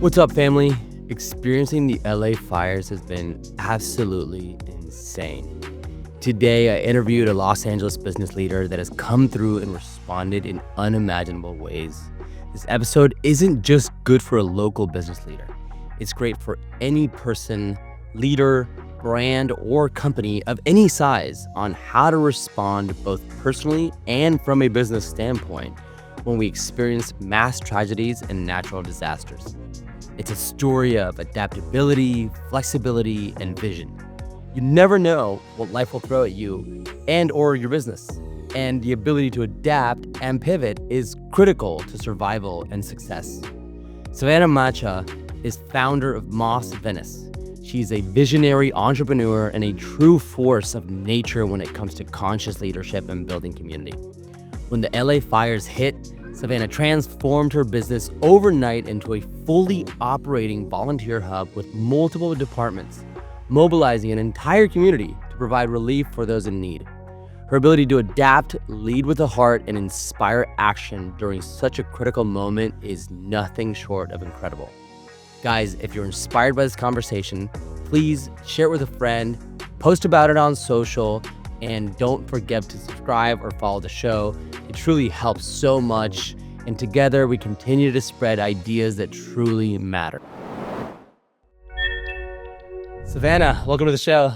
What's up, family? Experiencing the LA fires has been absolutely insane. Today, I interviewed a Los Angeles business leader that has come through and responded in unimaginable ways. This episode isn't just good for a local business leader. It's great for any person, leader, brand, or company of any size on how to respond both personally and from a business standpoint when we experience mass tragedies and natural disasters. It's a story of adaptability, flexibility, and vision. You never know what life will throw at you and or your business. And the ability to adapt and pivot is critical to survival and success. Savannah Macha is founder of Moss Venice. She's a visionary entrepreneur and a true force of nature when it comes to conscious leadership and building community. When the LA fires hit, Savannah transformed her business overnight into a fully operating volunteer hub with multiple departments, mobilizing an entire community to provide relief for those in need. Her ability to adapt, lead with a heart, and inspire action during such a critical moment is nothing short of incredible. Guys, if you're inspired by this conversation, please share it with a friend, post about it on social, and don't forget to subscribe or follow the show. It truly helps so much, and together we continue to spread ideas that truly matter. Savannah, welcome to the show.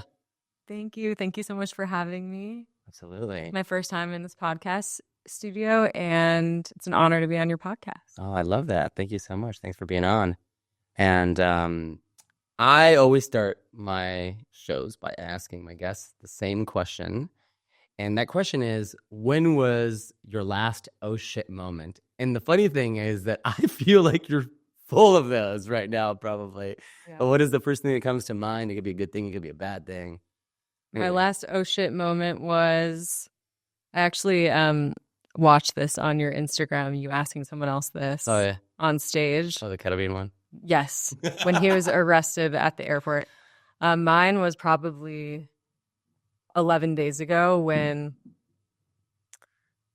Thank you. Thank you so much for having me. Absolutely. My first time in this podcast studio, and it's an honor to be on your podcast. Oh, I love that. Thank you so much. Thanks for being on. And I always start my shows by asking my guests the same question. And that question is, when was your last oh shit moment? And the funny thing is that I feel like you're full of those right now, probably. Yeah. But what is the first thing that comes to mind? It could be a good thing. It could be a bad thing. My last oh shit moment was, I actually watched this on your Instagram, you asking someone else this on stage. Oh, the ketamine one? Yes, when he was arrested at the airport. Mine was probably 11 days ago when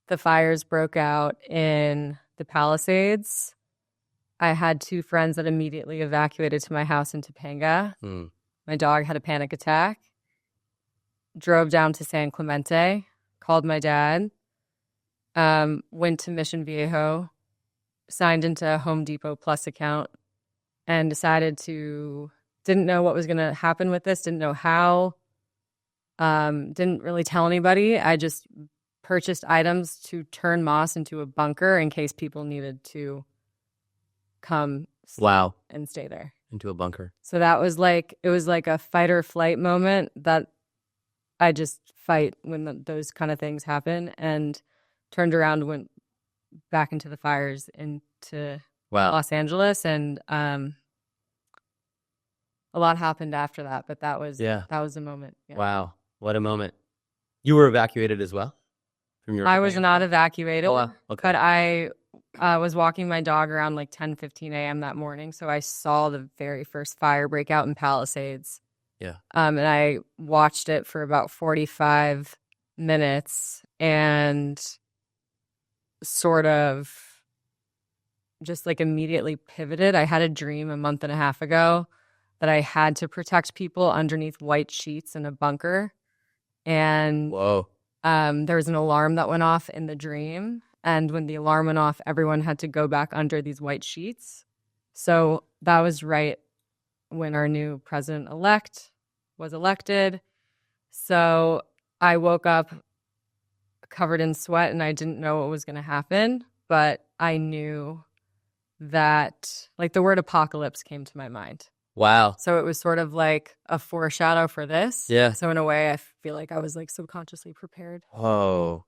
the fires broke out in the Palisades. I had two friends that immediately evacuated to my house in Topanga. My dog had a panic attack. Drove down to San Clemente, called my dad, went to Mission Viejo, signed into a Home Depot Plus account, and didn't know what was going to happen with this, didn't know how, didn't really tell anybody. I just purchased items to turn Moss into a bunker in case people needed to come and stay there. Into a bunker. So it was like a fight or flight moment that I just fight when those kind of things happen, and turned around, went back into the fires into Los Angeles, and a lot happened after that, but that was a moment. Yeah. Wow, what a moment. You were evacuated as well? I was not evacuated, Oh, wow. Okay. But I was walking my dog around like 10:15 a.m. that morning, so I saw the very first fire break out in Palisades. Yeah. And I watched it for about 45 minutes and sort of just like immediately pivoted. I had a dream a month and a half ago that I had to protect people underneath white sheets in a bunker. And there was an alarm that went off in the dream. And when the alarm went off, everyone had to go back under these white sheets. So that was right when our new president-elect was elected. So I woke up covered in sweat and I didn't know what was going to happen, but I knew that like the word apocalypse came to my mind. Wow. So it was sort of like a foreshadow for this. Yeah. So in a way, I feel like I was like subconsciously prepared. Whoa.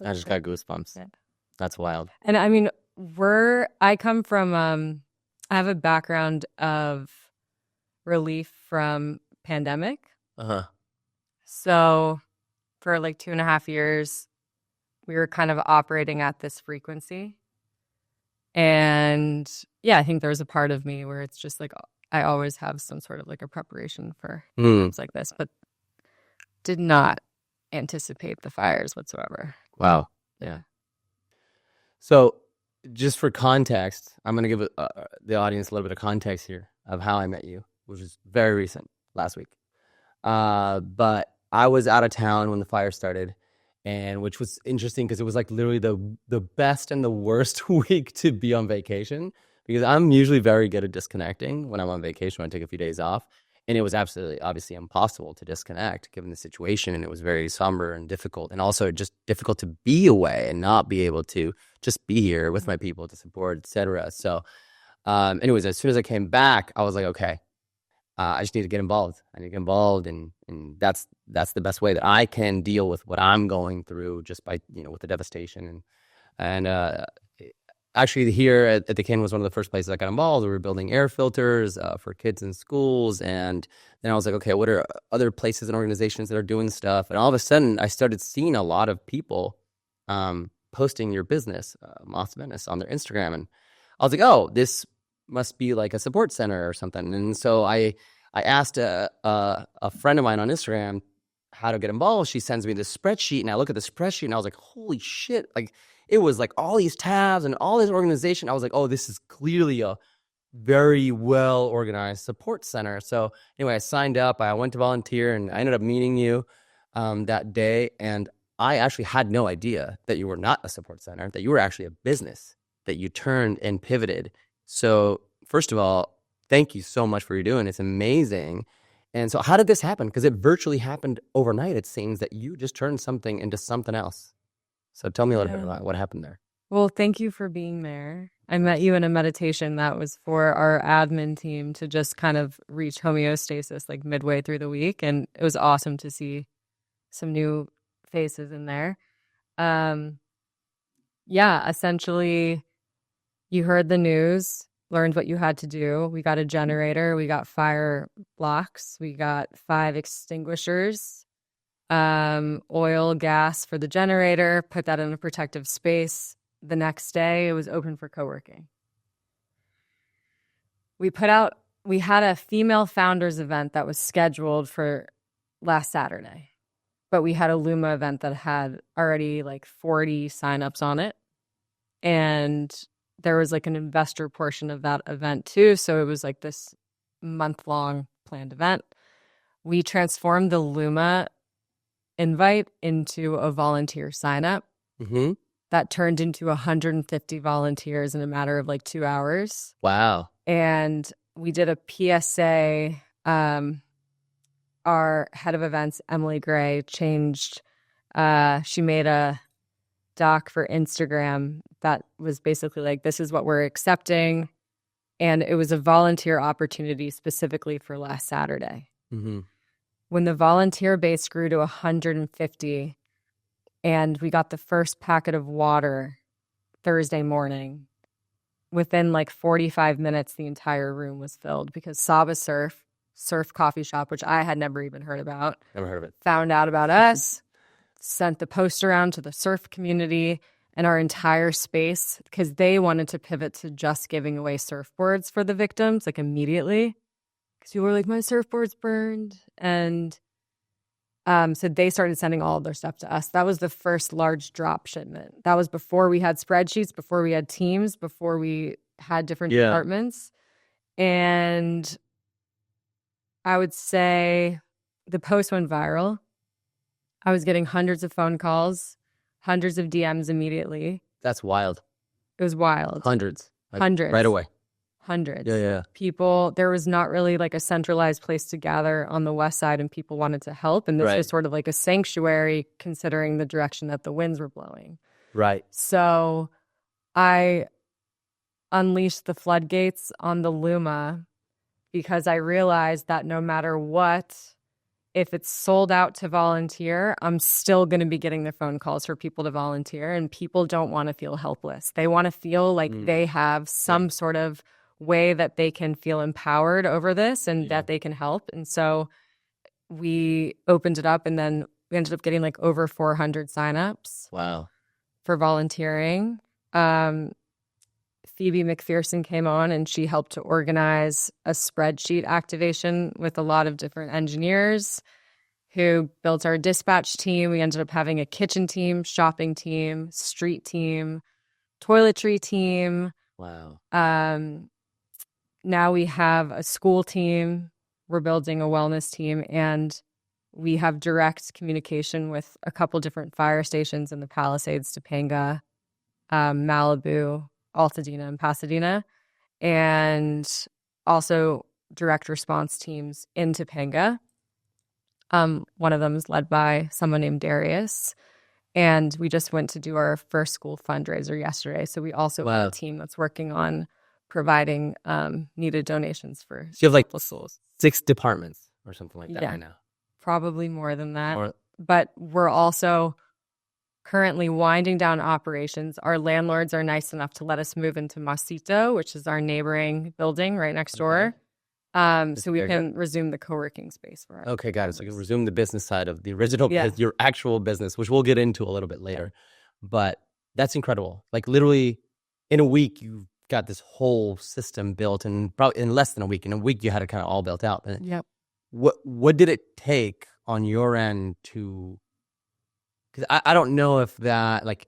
I just got goosebumps. Yeah. That's wild. And I mean, I come from, I have a background of relief from pandemic. So for like 2.5 years, we were kind of operating at this frequency. And yeah, I think there's a part of me where it's just like, I always have some sort of like a preparation for times like this, but did not anticipate the fires whatsoever. Wow. Yeah. So just for context, I'm going to give the audience a little bit of context here of how I met you, which is very recent, last week. But I was out of town when the fire started, and which was interesting because it was like literally the best and the worst week to be on vacation, because I'm usually very good at disconnecting when I'm on vacation, when I take a few days off. And it was absolutely, obviously impossible to disconnect given the situation. And it was very somber and difficult, and also just difficult to be away and not be able to just be here with my people to support, etc. So anyways, as soon as I came back, I was like, okay, I just need to get involved. I need to get involved, and that's the best way that I can deal with what I'm going through, just by, with the devastation. And actually here at the Kin was one of the first places I got involved. We were building air filters for kids in schools, and then I was like, okay, what are other places and organizations that are doing stuff? And all of a sudden, I started seeing a lot of people posting your business, Moss Venice, on their Instagram, and I was like, oh, this must be like a support center or something. And so I asked a friend of mine on Instagram how to get involved. She sends me this spreadsheet, and I look at the spreadsheet, and I was like, holy shit! Like, it was like all these tabs and all this organization. I was like, oh, this is clearly a very well organized support center. So anyway, I signed up. I went to volunteer, and I ended up meeting you that day. And I actually had no idea that you were not a support center, that you were actually a business, that you turned and pivoted. So first of all, thank you so much for what you're doing. It's amazing. And so how did this happen? Because it virtually happened overnight. It seems that you just turned something into something else. So tell me a little bit about what happened there. Well, thank you for being there. I met you in a meditation that was for our admin team to just kind of reach homeostasis like midway through the week. And it was awesome to see some new faces in there. Essentially, you heard the news, learned what you had to do. We got a generator, we got fire blocks, we got 5 extinguishers, oil, gas for the generator, put that in a protective space. The next day, it was open for co-working. We had a female founders event that was scheduled for last Saturday, but we had a Luma event that had already like 40 signups on it. And there was like an investor portion of that event too. So it was like this month-long planned event. We transformed the Luma invite into a volunteer sign-up. Mm-hmm. That turned into 150 volunteers in a matter of like 2 hours. Wow. And we did a PSA. Our head of events, Emily Gray, changed. She made a doc for Instagram that was basically like, this is what we're accepting. And it was a volunteer opportunity specifically for last Saturday. Mm-hmm. When the volunteer base grew to 150 and we got the first packet of water Thursday morning, within like 45 minutes, the entire room was filled because Saba Surf coffee shop, which I had never even heard about. Never heard of it. Found out about us, sent the post around to the surf community and our entire space because they wanted to pivot to just giving away surfboards for the victims, like immediately. Because people were like, my surfboard's burned. And so they started sending all of their stuff to us. That was the first large drop shipment. That was before we had spreadsheets, before we had teams, before we had different departments. And I would say the post went viral. I was getting hundreds of phone calls, hundreds of DMs immediately. That's wild. It was wild. Hundreds. Hundreds. Right away. Hundreds. Yeah. People, there was not really like a centralized place to gather on the west side, and people wanted to help. And this was sort of like a sanctuary considering the direction that the winds were blowing. Right. So I unleashed the floodgates on the Luma because I realized that no matter what, if it's sold out to volunteer, I'm still going to be getting the phone calls for people to volunteer. And people don't want to feel helpless. They want to feel like they have some sort of way that they can feel empowered over this and that they can help. And so we opened it up, and then we ended up getting like over 400 signups. Wow. For volunteering. Phoebe McPherson came on and she helped to organize a spreadsheet activation with a lot of different engineers who built our dispatch team. We ended up having a kitchen team, shopping team, street team, toiletry team. Wow. Now we have a school team. We're building a wellness team, and we have direct communication with a couple different fire stations in the Palisades, Topanga, Malibu, Altadena, and Pasadena, and also direct response teams in Topanga. One of them is led by someone named Darius, and we just went to do our first school fundraiser yesterday. So we also have a team that's working on providing needed donations for. So you have like schools. 6 departments or something like that right now. Probably more than that. But we're also currently winding down operations. Our landlords are nice enough to let us move into Masito, which is our neighboring building right next door. So we can resume the co-working space for our got it. So you can resume the business side of the original, your actual business, which we'll get into a little bit later. But that's incredible. Like literally in a week, you've got this whole system built, and probably in less than a week. In a week, you had it kind of all built out. But what did it take on your end to? Because I don't know if that, like,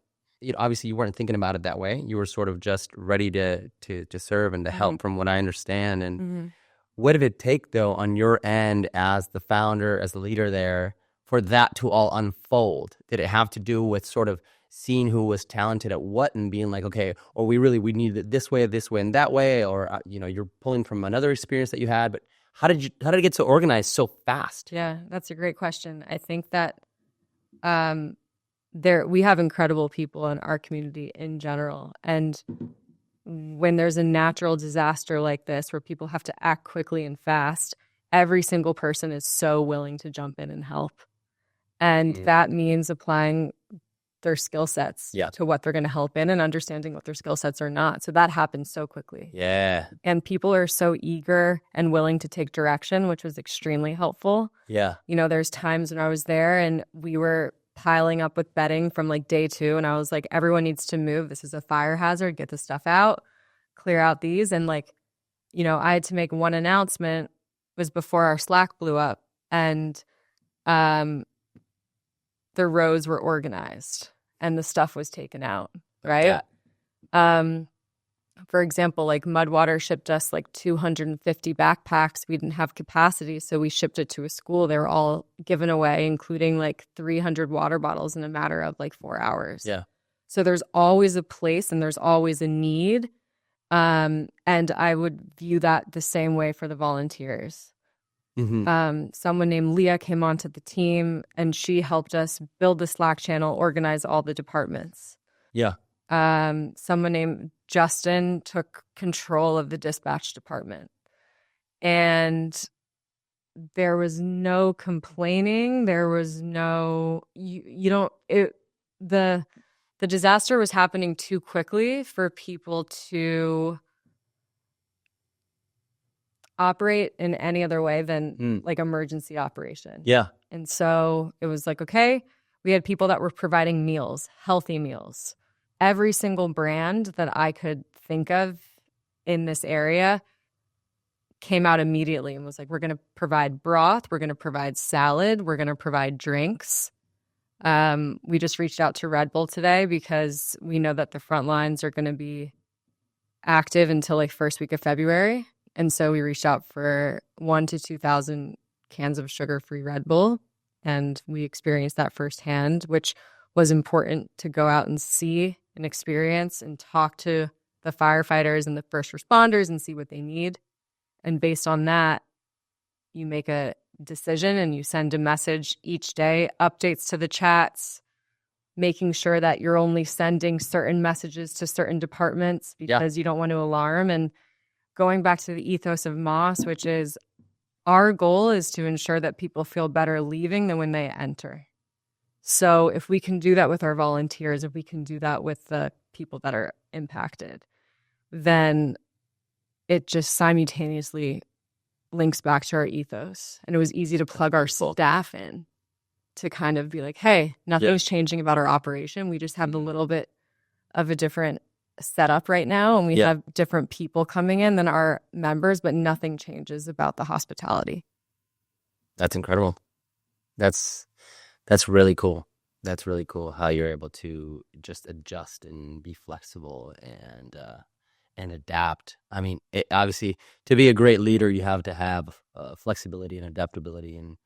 obviously you weren't thinking about it that way. You were sort of just ready to serve and to help, from what I understand. And what did it take though on your end as the founder, as the leader there, for that to all unfold? Did it have to do with sort of seeing who was talented at what and being like, okay, or we need it this way, and that way, or you're pulling from another experience that you had? But how did it get so organized so fast? Yeah, that's a great question. I think that we have incredible people in our community in general, and when there's a natural disaster like this where people have to act quickly and fast, every single person is so willing to jump in and help, and that means applying their skill sets to what they're going to help in and understanding what their skill sets are not. So that happens so quickly. Yeah. And people are so eager and willing to take direction, which was extremely helpful. Yeah. There's times when I was there and we were piling up with bedding from like day 2, and I was like, everyone needs to move. This is a fire hazard. Get the stuff out, clear out these. And I had to make one announcement. It was before our Slack blew up, and the rows were organized and the stuff was taken out, right? For example, like Mudwater shipped us like 250 backpacks. We didn't have capacity, so we shipped it to a school. They were all given away, including like 300 water bottles in a matter of like 4 hours. Yeah. So there's always a place and there's always a need. And I would view that the same way for the volunteers. Someone named Leah came onto the team, and she helped us build the Slack channel, organize all the departments. Yeah. Someone named Justin took control of the dispatch department, and there was no complaining. There was no, the disaster was happening too quickly for people to operate in any other way than like emergency operation. Yeah. And so it was like, okay, we had people that were providing meals, healthy meals. Every single brand that I could think of in this area came out immediately and was like, we're going to provide broth, we're going to provide salad, we're going to provide drinks. We just reached out to Red Bull today because we know that the front lines are going to be active until like first week of February. And so we reached out for 1,000 to 2,000 cans of sugar-free Red Bull. And we experienced that firsthand, which was important to go out and see and experience and talk to the firefighters and the first responders and see what they need. And based on that, you make a decision and you send a message each day, updates to the chats, making sure that you're only sending certain messages to certain departments because you don't want to alarm. And going back to the ethos of Moss, which is our goal is to ensure that people feel better leaving than when they enter. So if we can do that with our volunteers, if we can do that with the people that are impacted, then it just simultaneously links back to our ethos. And it was easy to plug our staff in to kind of be like, hey, nothing's changing about our operation. We just have a little bit of a different setup right now, and we have different people coming in than our members, but nothing changes about the hospitality. That's incredible. That's really cool. That's really cool how you're able to just adjust and be flexible and adapt. I mean, obviously, to be a great leader, you have to have flexibility and adaptability, and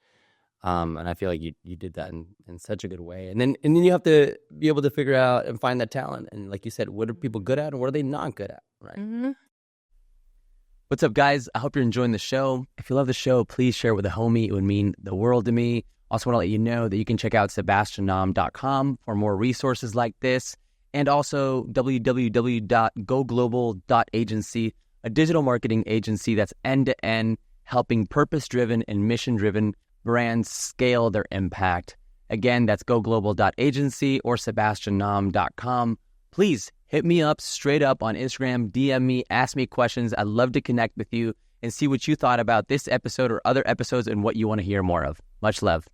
I feel like you did that in such a good way. And then you have to be able to figure out and find that talent. And like you said, what are people good at and what are they not good at, right? Mm-hmm. What's up, guys? I hope you're enjoying the show. If you love the show, please share it with a homie. It would mean the world to me. Also want to let you know that you can check out sebastiannam.com for more resources like this, and also www.goglobal.agency, a digital marketing agency that's end-to-end, helping purpose-driven and mission-driven brands scale their impact. Again, that's goglobal.agency or sebastiannam.com. Please hit me up straight up on Instagram, DM me, ask me questions. I'd love to connect with you and see what you thought about this episode or other episodes and what you want to hear more of. Much love.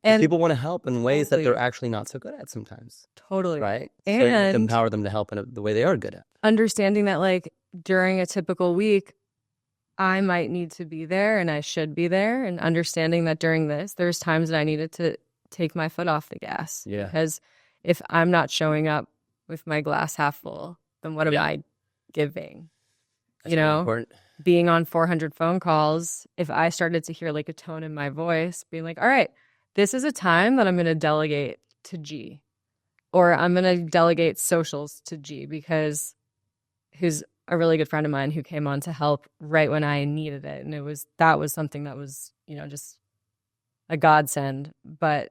And people want to help in ways that they're actually not so good at sometimes. Totally. Right? And so you have to empower them to help in the way they are good at. Understanding that, like, during a typical week, I might need to be there and I should be there. And understanding that during this, there's times that I needed to take my foot off the gas. Yeah. Because if I'm not showing up with my glass half full, then what am I giving? That's really important. Being on 400 phone calls, if I started to hear like a tone in my voice being like, all right, this is a time that I'm going to delegate to G, or I'm going to delegate socials to G, because who's a really good friend of mine who came on to help right when I needed it. And that was something that was, just a godsend. But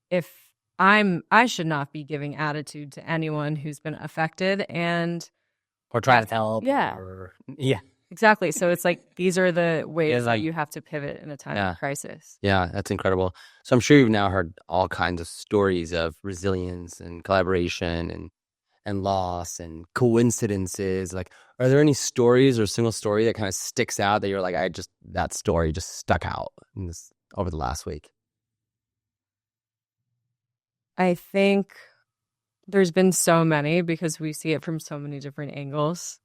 if I should not be giving attitude to anyone who's been affected or trying to help. Yeah. Yeah. Exactly. So it's like, these are the ways that you have to pivot in a time of crisis. Yeah, that's incredible. So I'm sure you've now heard all kinds of stories of resilience and collaboration and loss and coincidences. Like, are there any stories or a single story that kind of sticks out that you're like, that story just stuck out over the last week? I think there's been so many because we see it from so many different angles.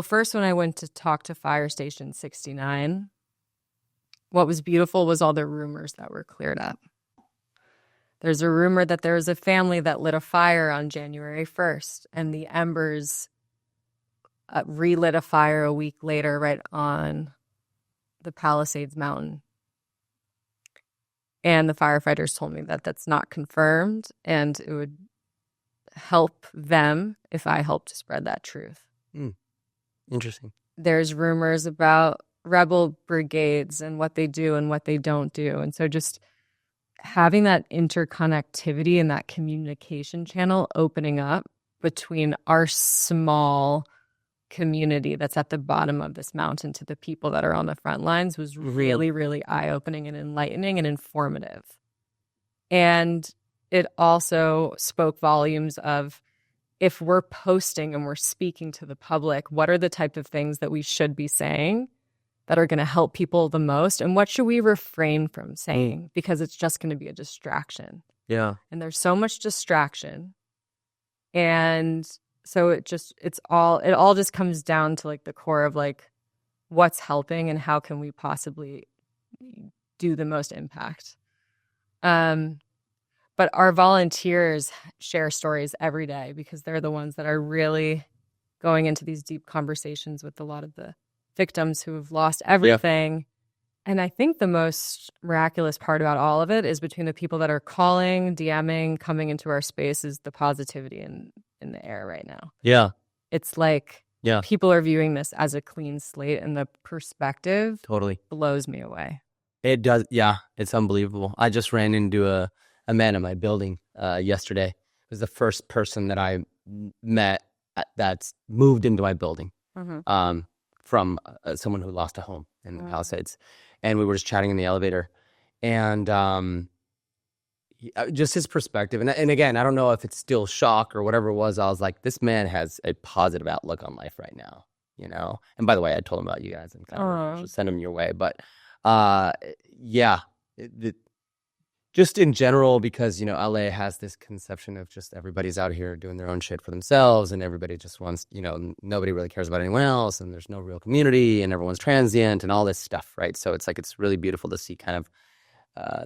First when I went to talk to Fire Station 69, what was beautiful was all the rumors that were cleared up. There's a rumor that there was a family that lit a fire on January 1st, and the embers relit a fire a week later right on the Palisades mountain. And the firefighters told me that that's not confirmed, and it would help them if I helped to spread that truth. Interesting. There's rumors about rebel brigades and what they do and what they don't do. And so just having that interconnectivity and that communication channel opening up between our small community that's at the bottom of this mountain to the people that are on the front lines was really, really eye-opening and enlightening and informative. And it also spoke volumes of, if we're posting and we're speaking to the public, what are the type of things that we should be saying that are going to help people the most? And what should we refrain from saying? Because it's just going to be a distraction. Yeah. And there's so much distraction. And so it all just comes down to like the core of like what's helping and how can we possibly do the most impact. But our volunteers share stories every day because they're the ones that are really going into these deep conversations with a lot of the victims who have lost everything. Yeah. And I think the most miraculous part about all of it is between the people that are calling, DMing, coming into our space is the positivity in the air right now. Yeah. It's like people are viewing this as a clean slate, and the perspective totally blows me away. It does. Yeah. It's unbelievable. I just ran into a man in my building yesterday. It was the first person that I met that's moved into my building from someone who lost a home in the Palisades. And we were just chatting in the elevator. And just his perspective. And again, I don't know if it's still shock or whatever it was. I was like, this man has a positive outlook on life right now, And by the way, I told him about you guys and kind of send him your way. But just in general, because, LA has this conception of just everybody's out here doing their own shit for themselves, and everybody just wants, nobody really cares about anyone else, and there's no real community, and everyone's transient and all this stuff, right? So it's like, it's really beautiful to see kind of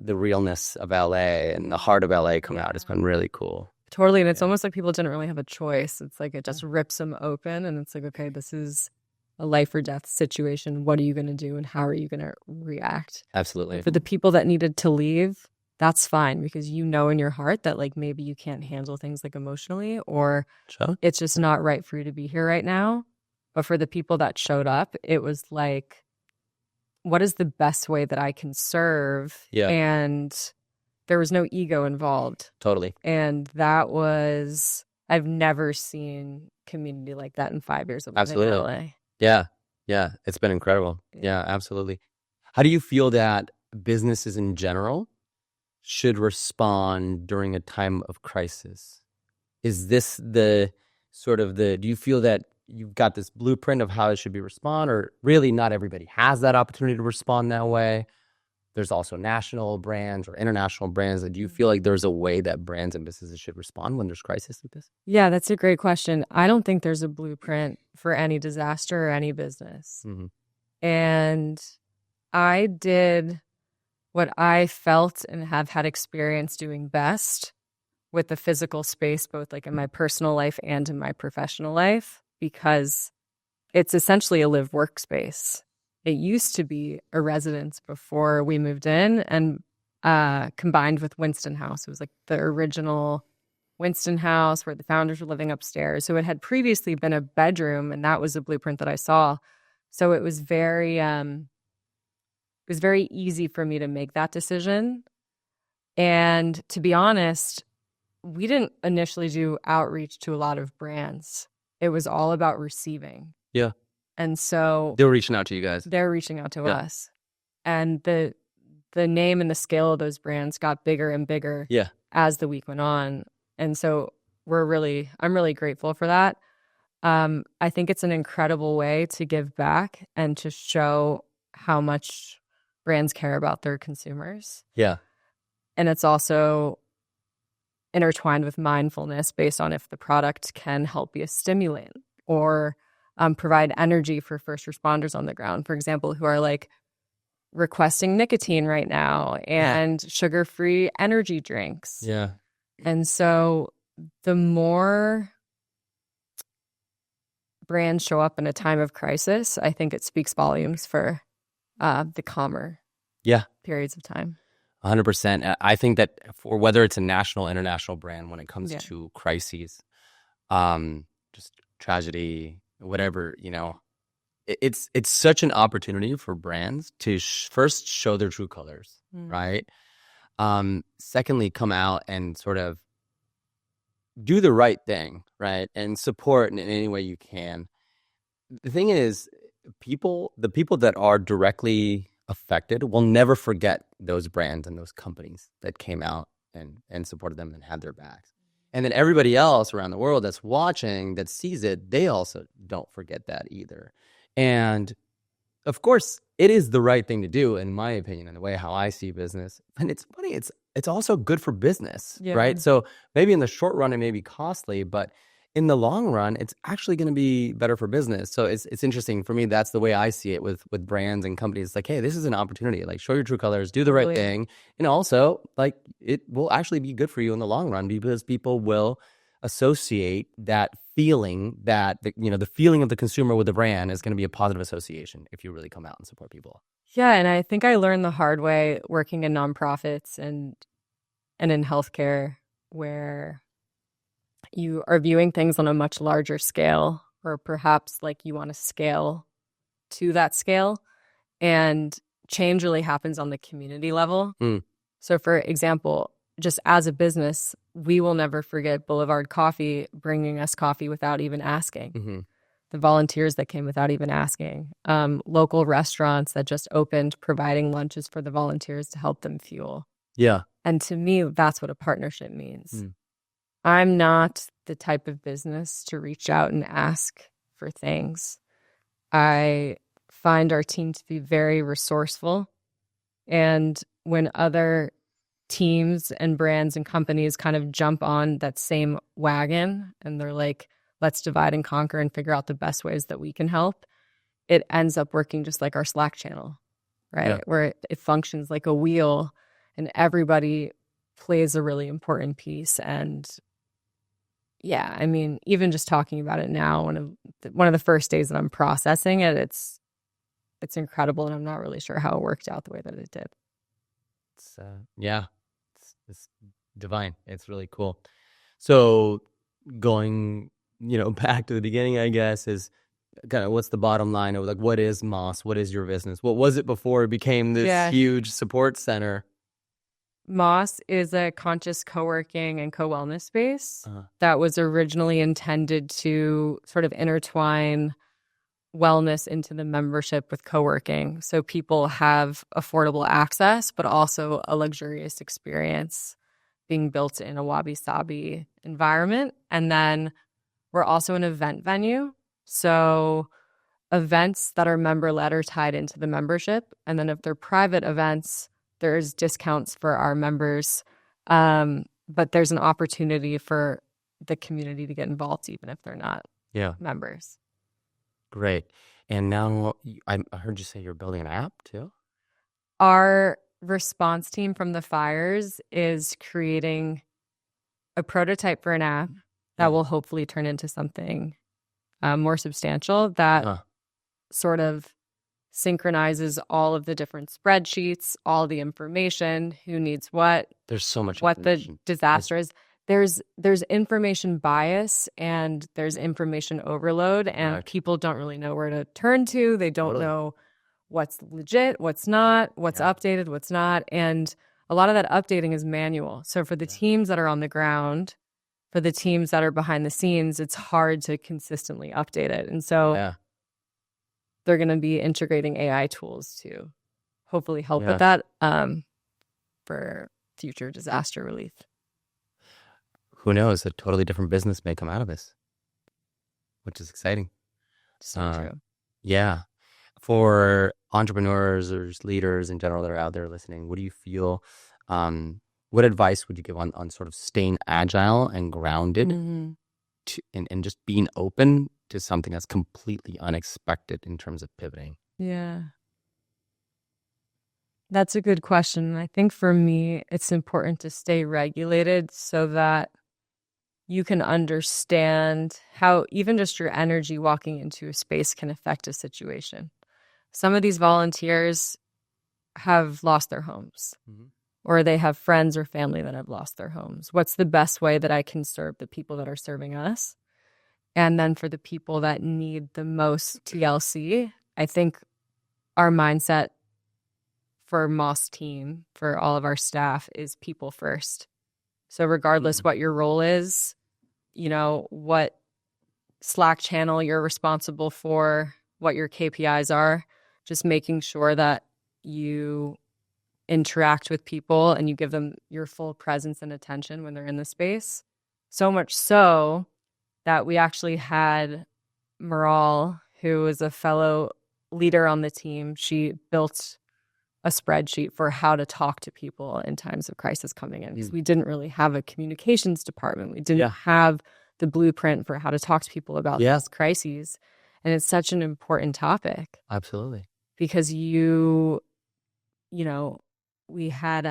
the realness of LA and the heart of LA come out. It's been really cool. Totally. And it's almost like people didn't really have a choice. It's like it just rips them open, and it's like, okay, this is a life or death situation. What are you going to do, and how are you going to react? Absolutely. And for the people that needed to leave, that's fine, because in your heart that like maybe you can't handle things like emotionally, or it's just not right for you to be here right now. But for the people that showed up, it was like, what is the best way that I can serve? Yeah. And there was no ego involved. Totally. And that was, I've never seen community like that in 5 years of living in LA. Yeah. Yeah. It's been incredible. Yeah, absolutely. How do you feel that businesses in general should respond during a time of crisis? Is this do you feel that you've got this blueprint of how it should be respond, or really not everybody has that opportunity to respond that way? There's also national brands or international brands. Do you feel like there's a way that brands and businesses should respond when there's crisis like this? Yeah, that's a great question. I don't think there's a blueprint for any disaster or any business. Mm-hmm. And I did what I felt and have had experience doing best with the physical space, both like in my personal life and in my professional life, because it's essentially a live workspace. It used to be a residence before we moved in, and combined with Winston House. It was like the original Winston House where the founders were living upstairs. So it had previously been a bedroom, and that was a blueprint that I saw. So it was very easy for me to make that decision. And to be honest, we didn't initially do outreach to a lot of brands. It was all about receiving. Yeah. And so they were reaching out to you guys. They're reaching out to us. And the name and the scale of those brands got bigger and bigger as the week went on. And so I'm really grateful for that. I think it's an incredible way to give back and to show how much brands care about their consumers. Yeah. And it's also intertwined with mindfulness based on if the product can help be a stimulant or provide energy for first responders on the ground, for example, who are like requesting nicotine right now and sugar-free energy drinks. Yeah. And so the more brands show up in a time of crisis, I think it speaks volumes for the calmer periods of time. 100%. I think that for whether it's a national, international brand, when it comes to crises, just tragedy, whatever, it's such an opportunity for brands to first show their true colors, right? Secondly, come out and sort of do the right thing, right? And support in any way you can. The thing is, the people that are directly affected will never forget those brands and those companies that came out and supported them and had their backs. And then everybody else around the world that's watching, that sees it, they also don't forget that either. And of course, it is the right thing to do, in my opinion, in the way how I see business. And it's funny, it's also good for business, right? So maybe in the short run, it may be costly, but in the long run, it's actually going to be better for business. So it's interesting for me. That's the way I see it with brands and companies. Like, hey, this is an opportunity. Like, show your true colors, do the right thing, and also like it will actually be good for you in the long run, because people will associate that feeling, that the feeling of the consumer with the brand is going to be a positive association if you really come out and support people. Yeah, and I think I learned the hard way working in nonprofits and in healthcare, where you are viewing things on a much larger scale, or perhaps like you want to scale to that scale, and change really happens on the community level. So for example, just as a business, we will never forget Boulevard Coffee bringing us coffee without even asking. The volunteers that came without even asking. Local restaurants that just opened, providing lunches for the volunteers to help them fuel. Yeah. And to me, that's what a partnership means. I'm not the type of business to reach out and ask for things. I find our team to be very resourceful. And when other teams and brands and companies kind of jump on that same wagon and they're like, let's divide and conquer and figure out the best ways that we can help, it ends up working just like our Slack channel, right? Yeah. Where it functions like a wheel and everybody plays a really important piece. And yeah, I mean, even just talking about it now, one of the first days that I'm processing it, it's incredible, and I'm not really sure how it worked out the way that it did. It's divine. It's really cool. So going, back to the beginning, I guess, is kind of what's the bottom line of like, what is Moss? What is your business? What was it before it became this huge support center? Moss is a conscious co-working and co-wellness space that was originally intended to sort of intertwine wellness into the membership with co-working. So people have affordable access, but also a luxurious experience being built in a wabi-sabi environment. And then we're also an event venue. So events that are member-led are tied into the membership. And then if they're private events, there's discounts for our members, but there's an opportunity for the community to get involved even if they're not members. Great. And now I heard you say you're building an app too? Our response team from the fires is creating a prototype for an app that will hopefully turn into something more substantial that sort of synchronizes all of the different spreadsheets, all the information, who needs what. There's so much what the disaster is. There's information bias and there's information overload, and people don't really know where to turn to. They don't know what's legit, what's not, what's updated, what's not. And a lot of that updating is manual. So for the teams that are on the ground, for the teams that are behind the scenes, it's hard to consistently update it. And so they're going to be integrating AI tools to hopefully help with that for future disaster relief. Who knows? A totally different business may come out of this, which is exciting. So true. Yeah. For entrepreneurs or leaders in general that are out there listening, what do you feel, what advice would you give on sort of staying agile and grounded and just being open to something that's completely unexpected in terms of pivoting? Yeah. That's a good question. I think for me, it's important to stay regulated so that you can understand how even just your energy walking into a space can affect a situation. Some of these volunteers have lost their homes, or they have friends or family that have lost their homes. What's the best way that I can serve the people that are serving us? And then for the people that need the most TLC, I think our mindset for Moss team, for all of our staff, is people first. So regardless what your role is, what Slack channel you're responsible for, what your KPIs are, just making sure that you interact with people and you give them your full presence and attention when they're in the space. So much so that we actually had Maral, who is a fellow leader on the team. She built a spreadsheet for how to talk to people in times of crisis coming in, because we didn't really have a communications department. We didn't have the blueprint for how to talk to people about these crises. And it's such an important topic. Absolutely. Because we had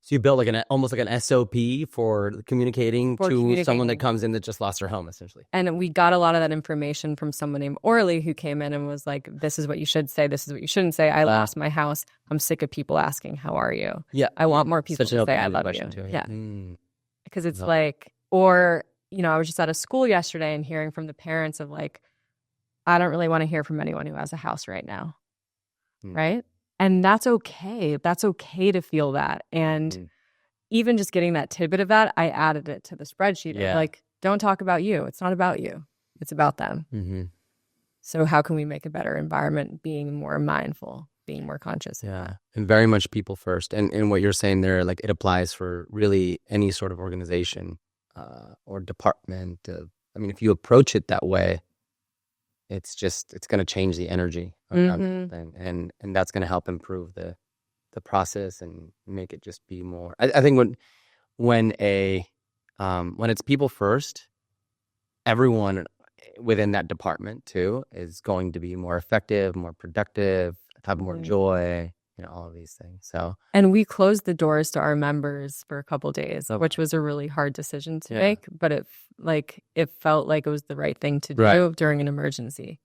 so you built like almost like an SOP for communicating to someone that comes in that just lost their home, essentially. And we got a lot of that information from someone named Orly, who came in and was like, this is what you should say, this is what you shouldn't say. I lost my house. I'm sick of people asking, how are you? Yeah. I want more people to say I love you. Too, yeah. Because it's like, or, I was just at a school yesterday and hearing from the parents of like, I don't really want to hear from anyone who has a house right now. Right? And that's okay. That's okay to feel that. And even just getting that tidbit of that, I added it to the spreadsheet. Of like, don't talk about you. It's not about you. It's about them. So how can we make a better environment being more mindful, being more conscious? Yeah. And very much people first. And what you're saying there, like it applies for really any sort of organization or department. If you approach it that way, it's going to change the energy around everything, and that's going to help improve the the process and make it just be more. I think when it's people first, everyone within that department too is going to be more effective, more productive, have more joy, all of these things. So, and we closed the doors to our members for a couple days, which was a really hard decision to make, but it felt like it was the right thing to do during an emergency.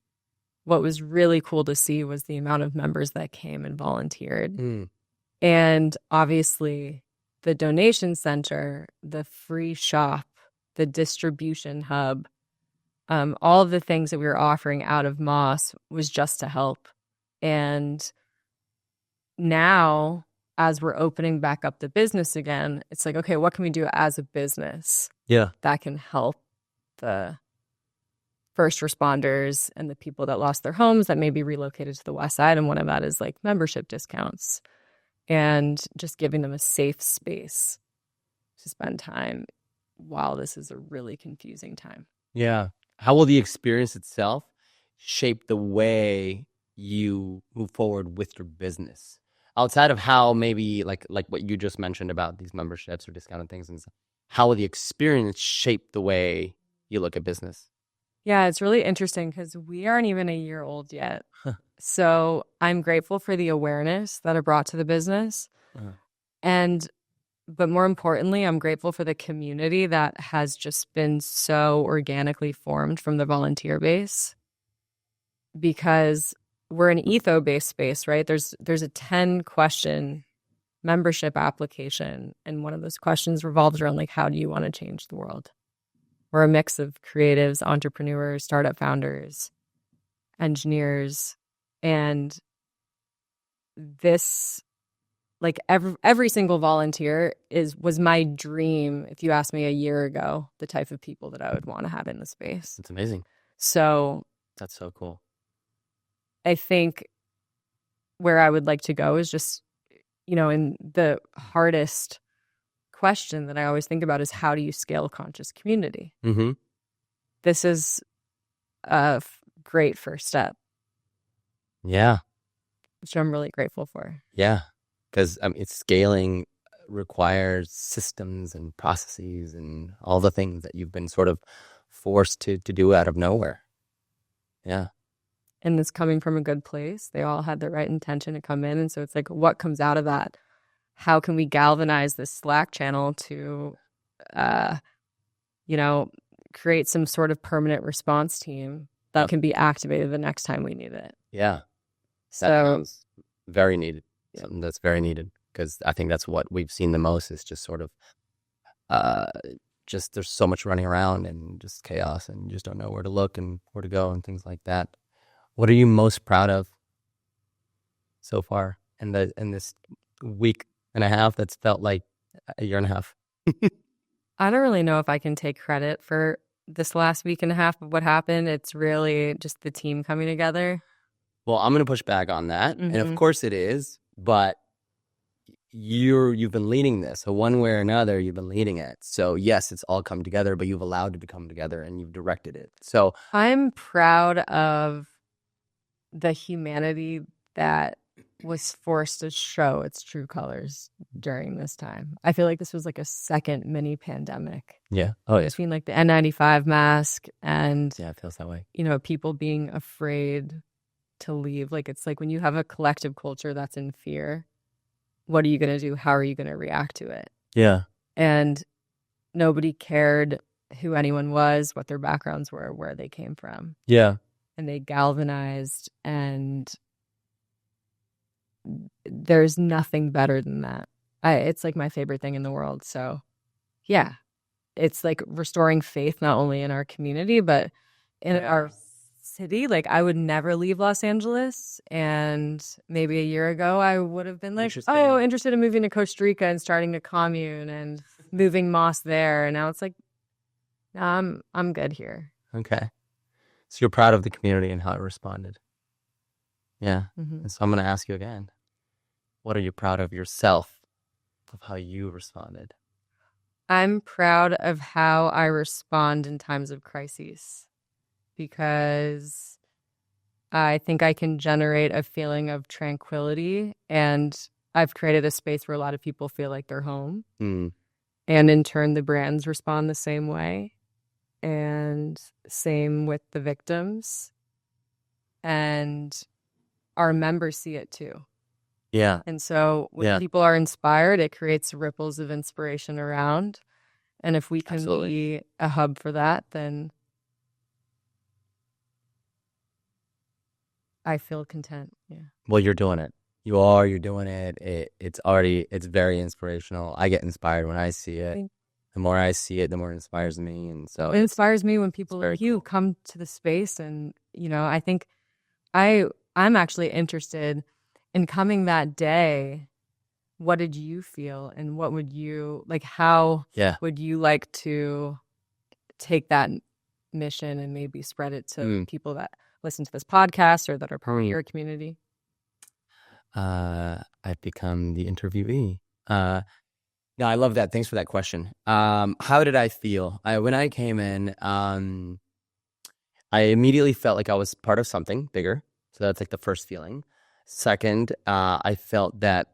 What was really cool to see was the amount of members that came and volunteered. And obviously the donation center, the free shop, the distribution hub, all of the things that we were offering out of Moss was just to help. And now, as we're opening back up the business again, it's like, okay, what can we do as a business that can help the first responders and the people that lost their homes that may be relocated to the West Side? And one of that is like membership discounts and just giving them a safe space to spend time while this is a really confusing time. Yeah. How will the experience itself shape the way you move forward with your business? Outside of how maybe like what you just mentioned about these memberships or discounted things and stuff, how will the experience shape the way you look at business? Yeah, it's really interesting because we aren't even a year old yet. So I'm grateful for the awareness that it brought to the business. But more importantly, I'm grateful for the community that has just been so organically formed from the volunteer base, because we're an etho-based space, right? There's a 10-question membership application, and one of those questions revolves around like, how do you want to change the world? We're a mix of creatives, entrepreneurs, startup founders, engineers, and this, like every single volunteer was my dream. If you asked me a year ago, the type of people that I would want to have in the space. It's amazing. So that's so cool. I think where I would like to go is just, in the hardest question that I always think about is, how do you scale conscious community? Mm-hmm. This is a great first step. Yeah. Which I'm really grateful for. Yeah. Because it's scaling requires systems and processes and all the things that you've been sort of forced to do out of nowhere. Yeah. And it's coming from a good place. They all had the right intention to come in. And so it's like, what comes out of that? How can we galvanize this Slack channel to, create some sort of permanent response team that can be activated the next time we need it? Yeah. That sounds very needed. Something that's very needed, because I think that's what we've seen the most is just sort of, just there's so much running around and just chaos, and you just don't know where to look and where to go and things like that. What are you most proud of so far in this week and a half that's felt like a year and a half? I don't really know if I can take credit for this last week and a half of what happened. It's really just the team coming together. Well, I'm going to push back on that. Mm-hmm. And of course it is, but you've been leading this. So one way or another, you've been leading it. So yes, it's all come together, but you've allowed it to come together and you've directed it. So I'm proud of the humanity that was forced to show its true colors during this time. I feel like this was like a second mini pandemic. Yeah. Oh, yeah. Between like the N95 mask and it feels that way. People being afraid to leave. Like, it's like when you have a collective culture that's in fear, what are you going to do? How are you going to react to it? Yeah. And nobody cared who anyone was, what their backgrounds were, where they came from. Yeah. And they galvanized, and there's nothing better than that. It's like my favorite thing in the world. So yeah, it's like restoring faith, not only in our community, but in our city. Like, I would never leave Los Angeles. And maybe a year ago, I would have been like, interested in moving to Costa Rica and starting a commune and moving Moss there. And now it's like, no, I'm good here. Okay. So you're proud of the community and how it responded. Yeah. Mm-hmm. And so I'm going to ask you again, what are you proud of yourself, of how you responded? I'm proud of how I respond in times of crises, because I think I can generate a feeling of tranquility and I've created a space where a lot of people feel like they're home. Mm. And in turn, the brands respond the same way. And same with the victims. And our members see it too. Yeah. And so when people are inspired, it creates ripples of inspiration around. And if we can be a hub for that, then I feel content. Yeah. Well, you're doing it. You're doing it. It's very inspirational. I get inspired when I see it. The more I see it, the more it inspires me. And so it inspires me when people like you come to the space. And, you know, I think I'm actually interested in coming that day. What did you feel? And what would you like? How would you like to take that mission and maybe spread it to people that listen to this podcast or that are part of your community? I've become the interviewee. No, I love that. Thanks for that question. How did I feel? When I came in, I immediately felt like I was part of something bigger. So that's like the first feeling. Second, I felt that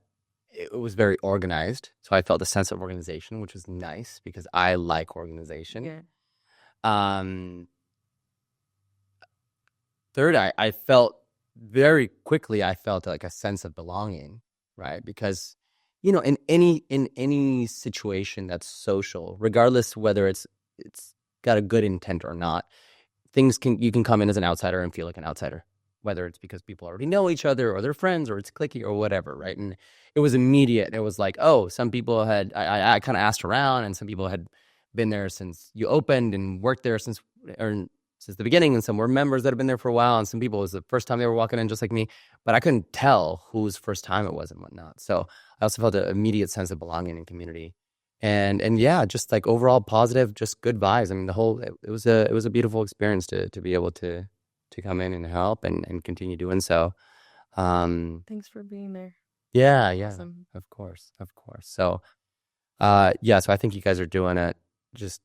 it was very organized. So I felt a sense of organization, which was nice because I like organization. Yeah. Third, I felt very quickly, I felt like a sense of belonging, right? Because, you know, in any situation that's social, regardless whether it's got a good intent or not, you can come in as an outsider and feel like an outsider, whether it's because people already know each other or they're friends or it's cliquey or whatever, right? And it was immediate. It was like, oh, some people had, I kind of asked around, and some people had been there since you opened and worked there since the beginning, and some were members that have been there for a while, and some people it was the first time they were walking in, just like me, but I couldn't tell whose first time it was and whatnot. So I also felt an immediate sense of belonging in community, and yeah, just like overall positive, just good vibes. I mean, it was a beautiful experience to be able to come in and help and continue doing so. Thanks for being there. Yeah, awesome. Of course. So, so I think you guys are doing it.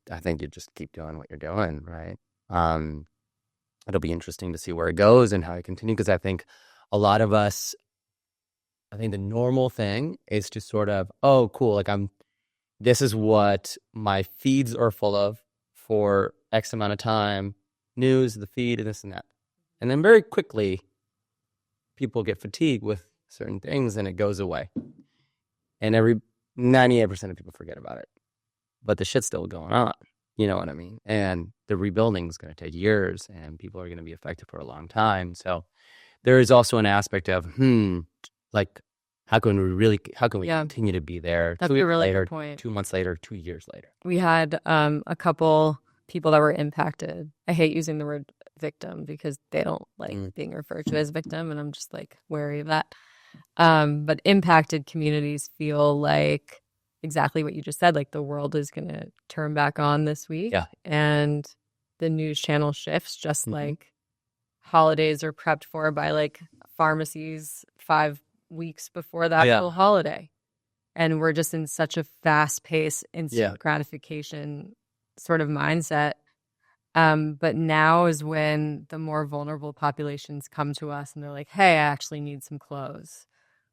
I think you just keep doing what you're doing, right? It'll be interesting to see where it goes and how it continues, because I think a lot of us, I think the normal thing is to sort of, oh, cool, like this is what my feeds are full of for X amount of time, news, the feed, and this and that. And then very quickly, people get fatigued with certain things and it goes away. And 98% of people forget about it. But the shit's still going on. You know what I mean? And the rebuilding is going to take years, and people are going to be affected for a long time. So there is also an aspect of, like, how can we continue to be there? That's a really good point. 2 months later, 2 years later. We had a couple people that were impacted. I hate using the word victim because they don't like being referred to as victim, and I'm just like wary of that. But impacted communities feel like exactly what you just said, like the world is going to turn back on this week. Yeah. And the news channel shifts, just like holidays are prepped for by like pharmacies 5 weeks before the actual holiday. And we're just in such a fast pace, instant gratification sort of mindset. But now is when the more vulnerable populations come to us and they're like, hey, I actually need some clothes.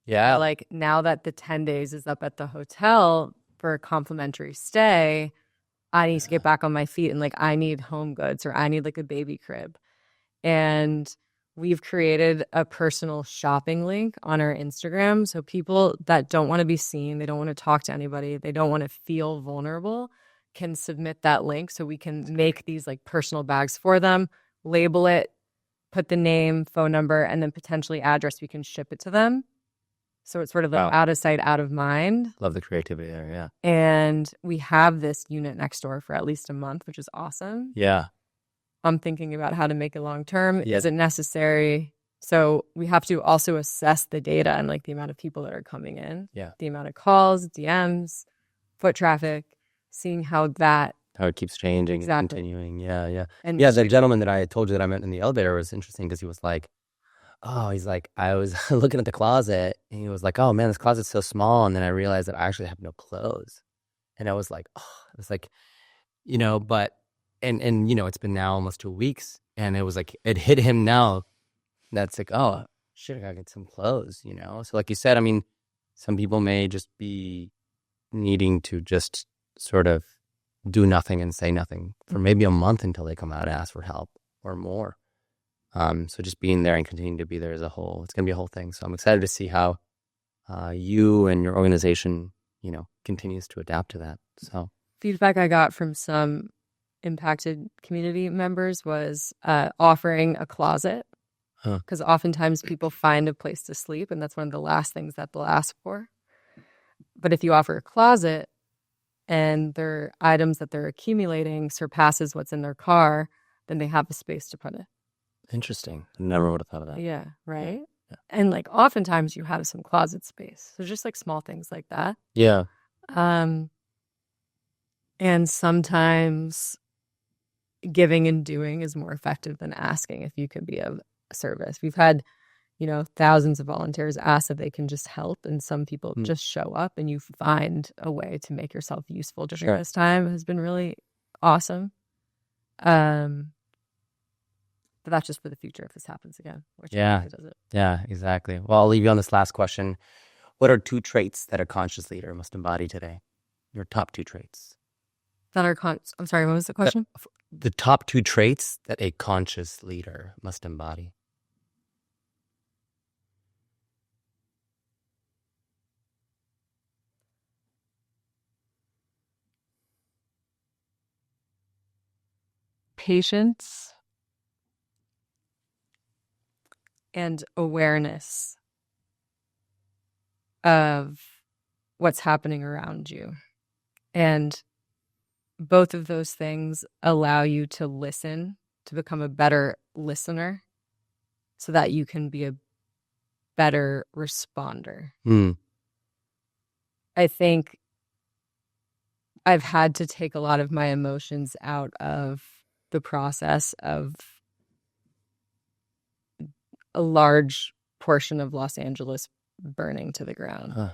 Yeah. Like now that the 10 days is up at the hotel for a complimentary stay, I need to get back on my feet, and like I need home goods, or I need like a baby crib. And we've created a personal shopping link on our Instagram. So people that don't want to be seen, they don't want to talk to anybody, they don't want to feel vulnerable, can submit that link so we can make these like personal bags for them, label it, put the name, phone number, and then potentially address. We can ship it to them. So it's sort of like out of sight, out of mind. Love the creativity there, yeah. And we have this unit next door for at least a month, which is awesome. Yeah. I'm thinking about how to make it long term. Yeah. Is it necessary? So we have to also assess the data and like the amount of people that are coming in. Yeah. The amount of calls, DMs, foot traffic, seeing how it keeps changing and continuing. Yeah. And the gentleman that I told you that I met in the elevator was interesting because he was like, he's like, I was looking at the closet and he was like, oh man, this closet's so small. And then I realized that I actually have no clothes. And I was like, you know, but, and you know, it's been now almost 2 weeks, and it was like, it hit him now. That's like, oh shit, I gotta get some clothes, you know? So like you said, I mean, Some people may just be needing to just sort of do nothing and say nothing for maybe a month until they come out and ask for help or more. So just being there and continuing to be there as a whole, it's going to be a whole thing. So I'm excited to see how you and your organization, continues to adapt to that. So feedback I got from some impacted community members was offering a closet, because oftentimes people find a place to sleep, and that's one of the last things that they'll ask for. But if you offer a closet and their items that they're accumulating surpasses what's in their car, then they have a space to put it. Interesting. Never would have thought of that. Yeah, right? Yeah. And like oftentimes you have some closet space. So just like small things like that. Yeah. And sometimes giving and doing is more effective than asking if you could be of service. We've had, thousands of volunteers ask if they can just help, and some people just show up, and you find a way to make yourself useful during this time has been really awesome. But that's just for the future if this happens again. Yeah. Yeah, exactly. Well, I'll leave you on this last question. What are 2 traits that a conscious leader must embody today? Your top 2 traits. I'm sorry, what was the question? The top 2 traits that a conscious leader must embody. Patience and awareness of what's happening around you. And both of those things allow you to listen, to become a better listener, so that you can be a better responder. I think I've had to take a lot of my emotions out of the process of a large portion of Los Angeles burning to the ground.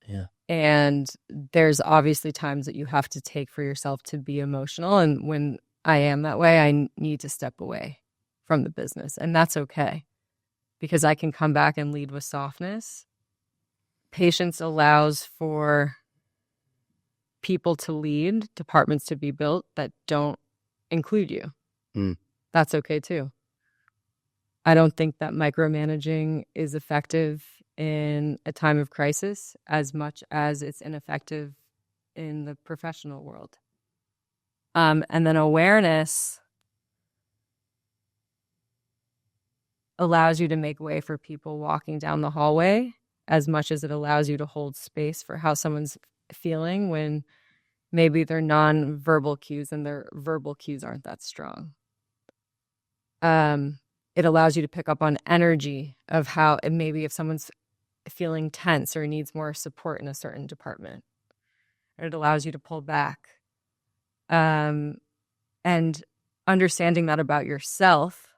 Yeah. And there's obviously times that you have to take for yourself to be emotional. And when I am that way, I need to step away from the business. And that's okay, because I can come back and lead with softness. Patience allows for people to lead, departments to be built that don't include you. That's okay too. I don't think that micromanaging is effective in a time of crisis as much as it's ineffective in the professional world. And then awareness allows you to make way for people walking down the hallway as much as it allows you to hold space for how someone's feeling when maybe their non-verbal cues and their verbal cues aren't that strong. It allows you to pick up on energy of how, and maybe if someone's feeling tense or needs more support in a certain department. It allows you to pull back. And understanding that about yourself,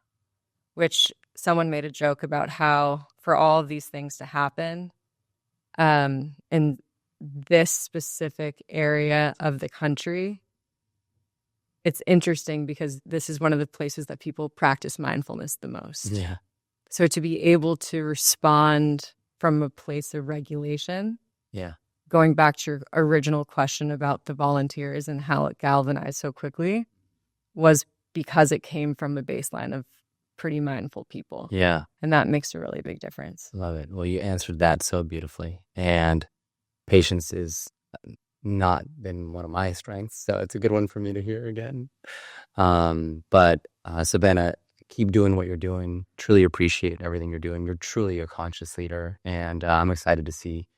which someone made a joke about how for all of these things to happen, in this specific area of the country, it's interesting because this is one of the places that people practice mindfulness the most. Yeah. So to be able to respond from a place of regulation. Yeah. Going back to your original question about the volunteers and how it galvanized so quickly was because it came from a baseline of pretty mindful people. Yeah. And that makes a really big difference. Love it. Well, you answered that so beautifully. And patience is not been one of my strengths, so it's a good one for me to hear again. But Savannah, keep doing what you're doing. Truly appreciate everything you're doing. You're truly a conscious leader, and I'm excited to see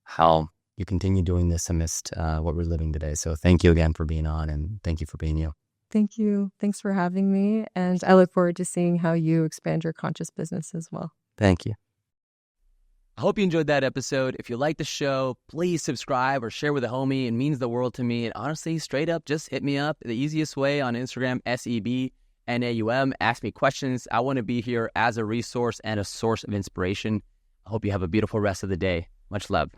how you continue doing this amidst what we're living today. So thank you again for being on, and thank you for being you. Thank you. Thanks for having me, and I look forward to seeing how you expand your conscious business as well. Thank you. I hope you enjoyed that episode. If you like the show, please subscribe or share with a homie. It means the world to me. And honestly, straight up, just hit me up. The easiest way on Instagram, SEBNAUM. Ask me questions. I want to be here as a resource and a source of inspiration. I hope you have a beautiful rest of the day. Much love.